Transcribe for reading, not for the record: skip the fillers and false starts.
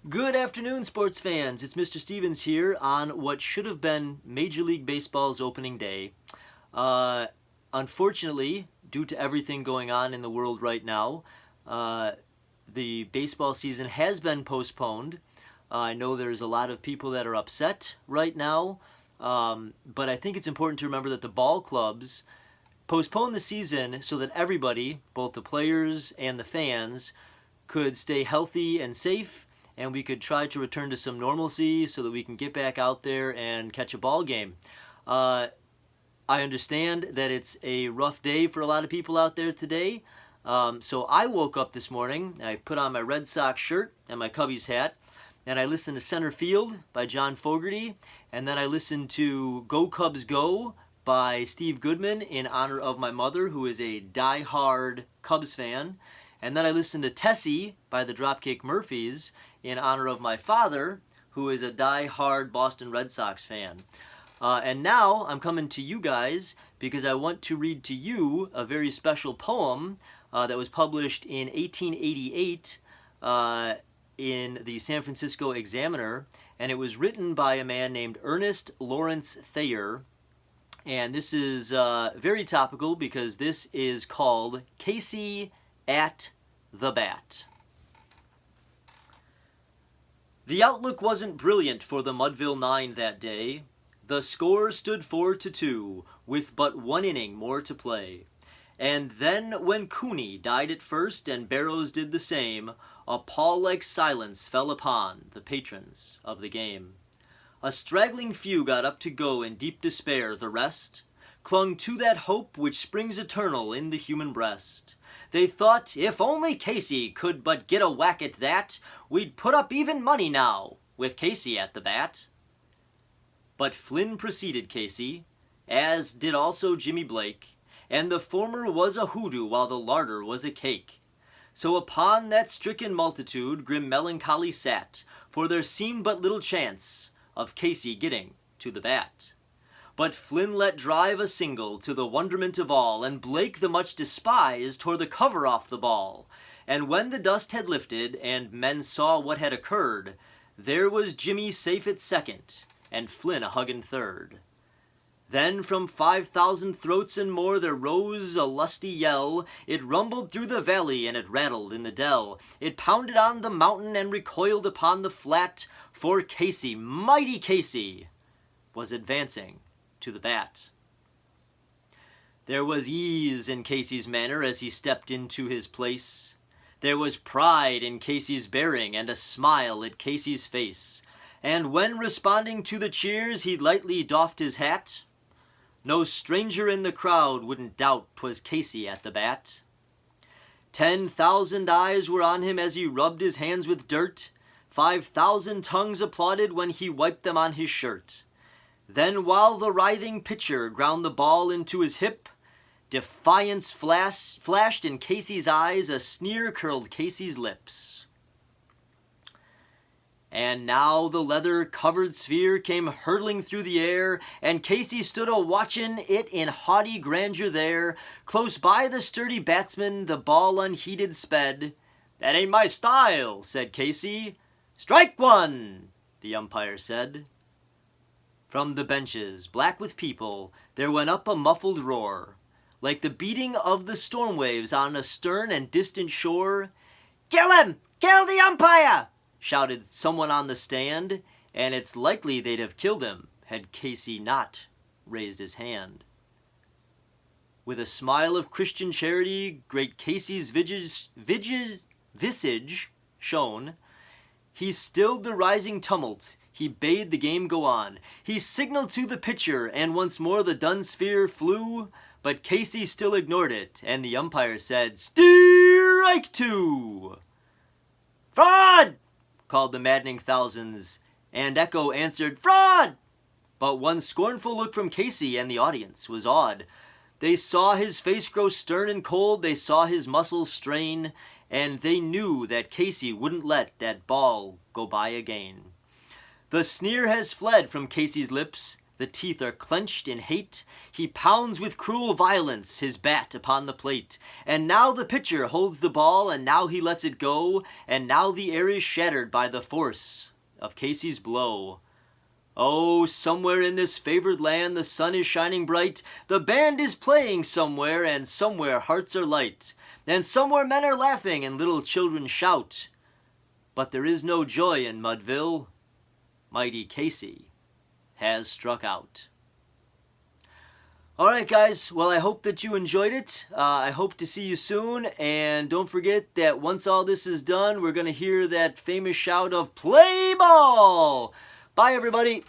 Good afternoon, sports fans. It's Mr. Stevens here on what should have been Major League Baseball's opening day. Unfortunately, due to everything going on in the world right now, the baseball season has been postponed. I know there's a lot of people that are upset right now, but I think it's important to remember that the ball clubs postponed the season so that everybody, both the players and the fans, could stay healthy and safe, and we could try to return to some normalcy so that we can get back out there and catch a ball game. I understand that it's a rough day for a lot of people out there today. So I woke up this morning, I put on my Red Sox shirt and my Cubbies hat, and I listened to Center Field by John Fogerty, and then I listened to Go Cubs Go by Steve Goodman in honor of my mother, who is a die-hard Cubs fan. And then I listened to Tessie by the Dropkick Murphys in honor of my father, who is a die-hard Boston Red Sox fan. And now I'm coming to you guys because I want to read to you a very special poem that was published in 1888 in the San Francisco Examiner, and it was written by a man named Ernest Lawrence Thayer. And this is very topical because this is called Casey at the Bat. The outlook wasn't brilliant for the Mudville Nine that day. The score stood 4-2, with but one inning more to play. And then when Cooney died at first and Barrows did the same, a pall-like silence fell upon the patrons of the game. A straggling few got up to go in deep despair, the rest clung to that hope which springs eternal in the human breast. They thought, if only Casey could but get a whack at that, we'd put up even money now, with Casey at the bat. But Flynn preceded Casey, as did also Jimmy Blake, and the former was a hoodoo while the larder was a cake. So upon that stricken multitude grim melancholy sat, for there seemed but little chance of Casey getting to the bat. But Flynn let drive a single to the wonderment of all, and Blake the much despised tore the cover off the ball. And when the dust had lifted, and men saw what had occurred, there was Jimmy safe at second, and Flynn a huggin' third. Then from 5,000 throats and more there rose a lusty yell. It rumbled through the valley and it rattled in the dell. It pounded on the mountain and recoiled upon the flat, for Casey, mighty Casey, was advancing to the bat. There was ease in Casey's manner as he stepped into his place. There was pride in Casey's bearing and a smile at Casey's face. And when responding to the cheers he lightly doffed his hat, no stranger in the crowd wouldn't doubt 'twas Casey at the bat. 10,000 eyes were on him as he rubbed his hands with dirt. 5,000 tongues applauded when he wiped them on his shirt. Then while the writhing pitcher ground the ball into his hip, defiance flashed in Casey's eyes, a sneer curled Casey's lips. And now the leather-covered sphere came hurtling through the air, and Casey stood a-watchin' it in haughty grandeur there. Close by the sturdy batsman the ball unheeded sped. "That ain't my style," said Casey. "Strike one," the umpire said. From the benches, black with people, there went up a muffled roar, like the beating of the storm waves on a stern and distant shore. "Kill him! Kill the umpire!" shouted someone on the stand, and it's likely they'd have killed him had Casey not raised his hand. With a smile of Christian charity, great Casey's visage shone. He stilled the rising tumult. He bade the game go on. He signaled to the pitcher, and once more the dun sphere flew. But Casey still ignored it, and the umpire said, "Strike two!" "Fraud!" called the maddening thousands, and echo answered, "Fraud!" But one scornful look from Casey, and the audience was awed. They saw his face grow stern and cold, they saw his muscles strain, and they knew that Casey wouldn't let that ball go by again. The sneer has fled from Casey's lips, The teeth are clenched in hate. He pounds with cruel violence his bat upon the plate. And now the pitcher holds the ball, and now he lets it go, and now the air is shattered by the force of Casey's blow. Oh, somewhere in this favored land the sun is shining bright. The band is playing somewhere, and somewhere hearts are light. And somewhere men are laughing and little children shout. But there is no joy in Mudville. Mighty Casey has struck out. Alright guys, well I hope that you enjoyed it. I hope to see you soon, and don't forget that once all this is done, we're going to hear that famous shout of "Play ball!" Bye everybody!